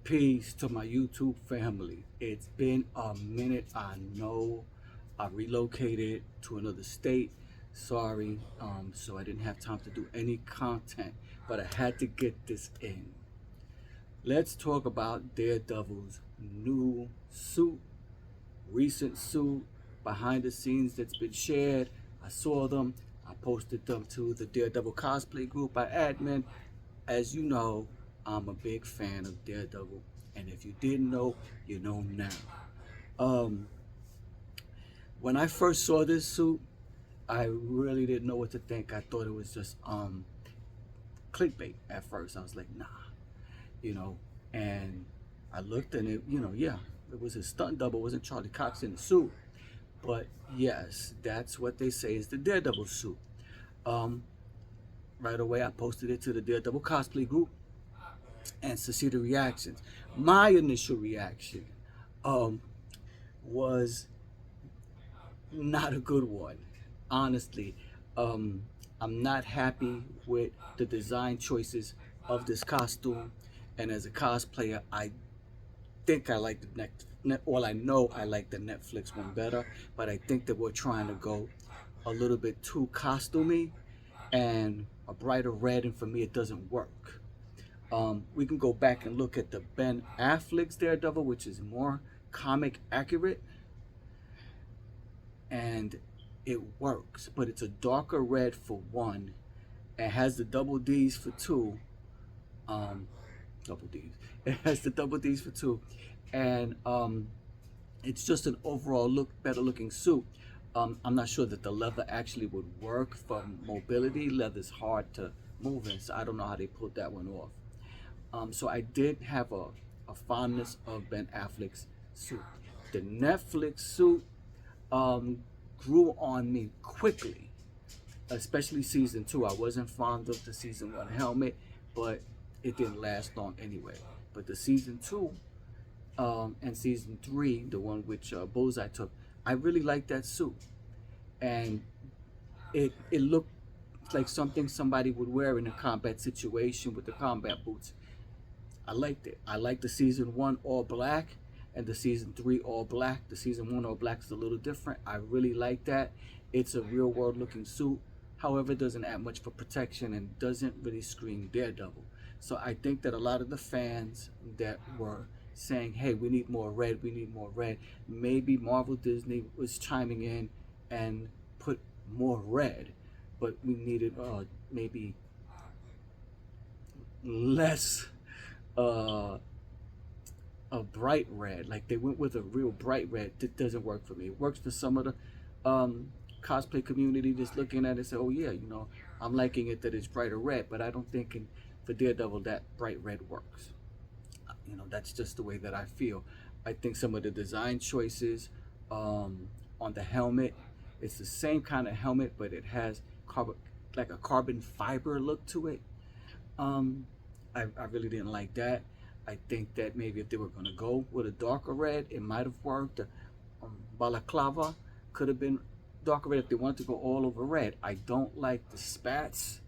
Peace to my YouTube family. It's been a minute. I know I relocated to another state. Sorry, so I didn't have time to do any content, but I had to get this in. Let's talk about Daredevil's new suit, recent suit, behind the scenes that's been shared. I saw them. I posted them to the Daredevil cosplay group I admin. As you know, I'm a big fan of Daredevil, and if you didn't know, you know now. Um, when I first saw this suit, I really didn't know what to think. I thought it was just clickbait at first. I was like, nah, you know. And I looked and it, yeah, it was his stunt double. It wasn't Charlie Cox in the suit, but yes, that's what they say is the Daredevil suit. Um, right away, I posted it to the Daredevil cosplay group and to see the reactions. My initial reaction um, was not a good one, honestly. Um, I'm not happy with the design choices of this costume, and as a cosplayer, I think I like the well, I know I like the Netflix one better, but I think that we're trying to go a little bit too costumey and a brighter red, and for me, it doesn't work. We can go back and look at the Ben Affleck's Daredevil, which is more comic accurate, and it works. But it's a darker red for one, and has the double D's for two. Um, Double D's. It has the double D's for two, and it's just an overall better looking suit. I'm not sure that the leather actually would work for mobility. Leather's hard to move in, so I don't know how they pulled that one off. So I did have a fondness of Ben Affleck's suit. The Netflix suit um, grew on me quickly, especially season two. I wasn't fond of the season one helmet, but it didn't last long anyway. But the season two and season three, the one which Bullseye took, I really liked that suit, and it looked like something somebody would wear in a combat situation with the combat boots. I liked it. I liked the season one all black and the season three all black. The season one all black is a little different. I really like that. It's a real world looking suit. However, it doesn't add much for protection and doesn't really scream Daredevil. So I think that a lot of the fans that were saying, hey, we need more red, we need more red, maybe Marvel Disney was chiming in and put more red, but we needed maybe less uh, a bright red. Like they went with a real bright red. That doesn't work for me. It works for some of the cosplay community just looking at it and say, oh yeah, I'm liking it that it's brighter red, but I don't think for Daredevil that bright red works. That's just the way that I feel. I think some of the design choices on the helmet, it's the same kind of helmet, but it has like a carbon fiber look to it. Um, I really didn't like that. I think that maybe if they were going to go with a darker red, it might have worked. Balaclava could have been darker red if they wanted to go all over red. I don't like the spats.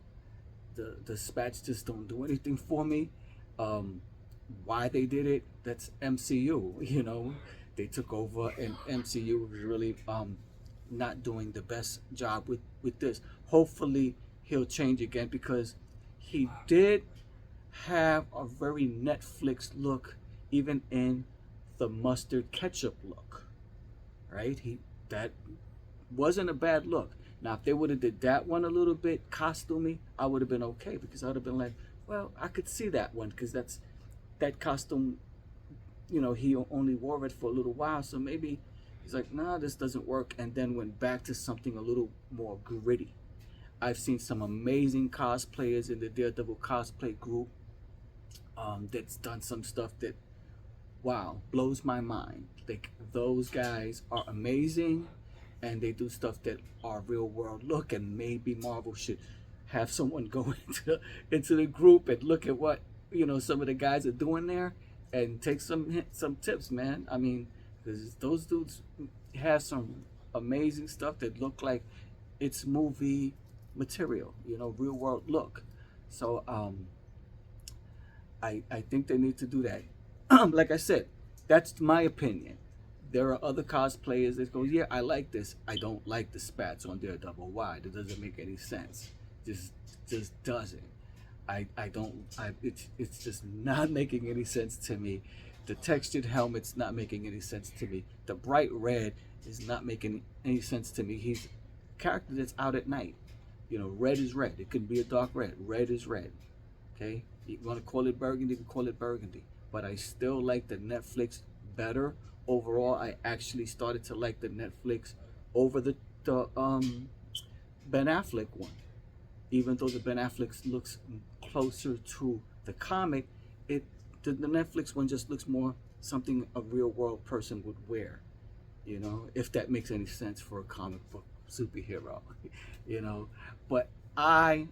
The spats just don't do anything for me. Um, why they did it, that's MCU. They took over, and MCU was really not doing the best job with this. Hopefully he'll change again, because he did have a very Netflix look, even in the mustard ketchup look, right? That wasn't a bad look. Now, if they would have did that one a little bit costumey, I would have been okay, because I would have been like, well, I could see that one, because that costume. He only wore it for a little while, so maybe he's like, nah, this doesn't work, and then went back to something a little more gritty. I've seen some amazing cosplayers in the Daredevil cosplay group that's done some stuff that, wow, blows my mind. Like, those guys are amazing, and they do stuff that are real world look, and maybe Marvel should have someone go into the group and look at what some of the guys are doing there, and take some tips, man. I mean, because those dudes have some amazing stuff that look like it's movie material, real world look. So I think they need to do that. like I said, that's my opinion. There are other cosplayers that go, yeah, I like this. I don't like the spats on Daredevil. Why? That doesn't make any sense. Just just doesn't. I don't. It's just not making any sense to me. The textured helmet's not making any sense to me. The bright red is not making any sense to me. He's a character that's out at night. You know, red is red. It could be a dark red. Red is red. Okay, you want to call it burgundy, we call it burgundy. But I still like the Netflix better overall. I actually started to like the Netflix over the Ben Affleck one. Even though the Ben Affleck looks closer to the comic, it the Netflix one just looks more something a real world person would wear. You know, if that makes any sense for a comic book superhero. You know, but I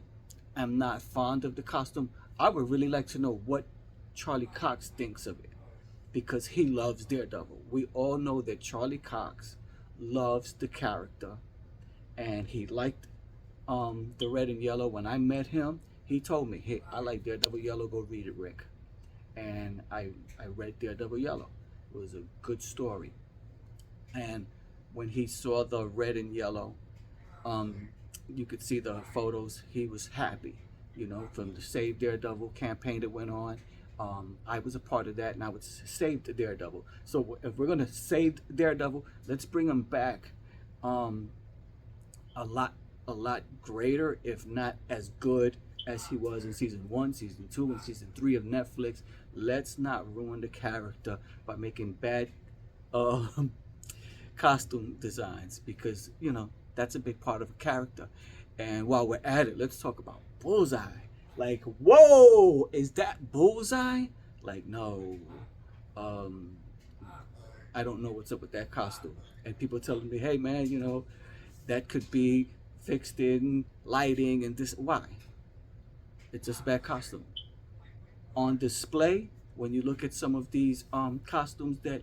am not fond of the costume. I would really like to know what Charlie Cox thinks of it because he loves Daredevil. We all know that Charlie Cox loves the character and he liked the red and yellow. When I met him, he told me, hey, I like Daredevil Yellow, go read it, Rick. And I read Daredevil Yellow. It was a good story. And when he saw the red and yellow, um, you could see the photos. He was happy, you know, from the Save Daredevil campaign that went on. I was a part of that, and I would save the Daredevil. So if we're gonna save Daredevil, let's bring him back um, a lot, a lot greater, if not as good as he was in season one, season two, and season three of Netflix. Let's not ruin the character by making bad um, costume designs because you know that's a big part of a character. And while we're at it, let's talk about Bullseye. Like, whoa, is that Bullseye? Like, no, um, I don't know what's up with that costume. And people telling me, hey man, you know, that could be fixed in lighting and this. Why? It's just a bad costume. On display, when you look at some of these costumes that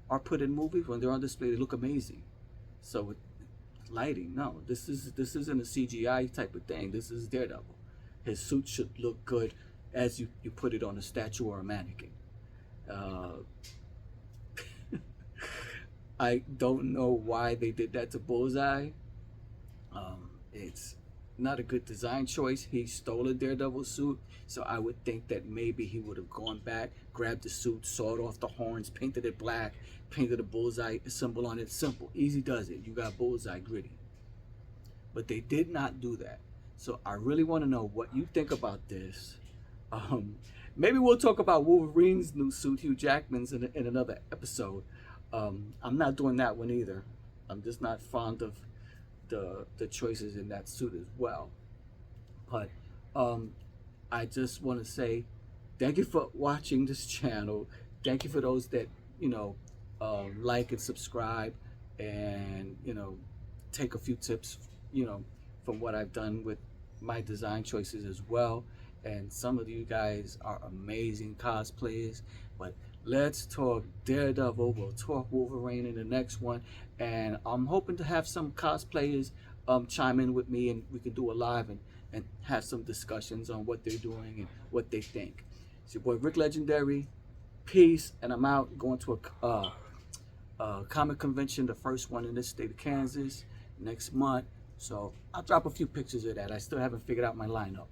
are put in movies, when they're on display, they look amazing. So with lighting, no, this isn't a CGI type of thing. This is Daredevil. His suit should look good as you put it on a statue or a mannequin. Uh, I don't know why they did that to Bullseye. It's not a good design choice. He stole a Daredevil suit, so I would think that maybe he would have gone back, grabbed the suit, sawed off the horns, painted it black, painted a Bullseye symbol on it. Simple, easy does it. You got Bullseye, gritty. But they did not do that. So I really want to know what you think about this. Um, Maybe we'll talk about Wolverine's new suit, Hugh Jackman's, in another episode. I'm not doing that one either. I'm just not fond of the choices in that suit as well. But um, I just want to say thank you for watching this channel. Thank you for those that you know like and subscribe, and you know take a few tips you know from what I've done with my design choices as well. And some of you guys are amazing cosplayers. But let's talk Daredevil. We'll talk Wolverine in the next one. And I'm hoping to have some cosplayers chime in with me and we can do a live and have some discussions on what they're doing and what they think. It's your boy Rick Legendary. Peace. And I'm out going to a comic convention, the first one in this state of Kansas next month. So I'll drop a few pictures of that. I still haven't figured out my lineup.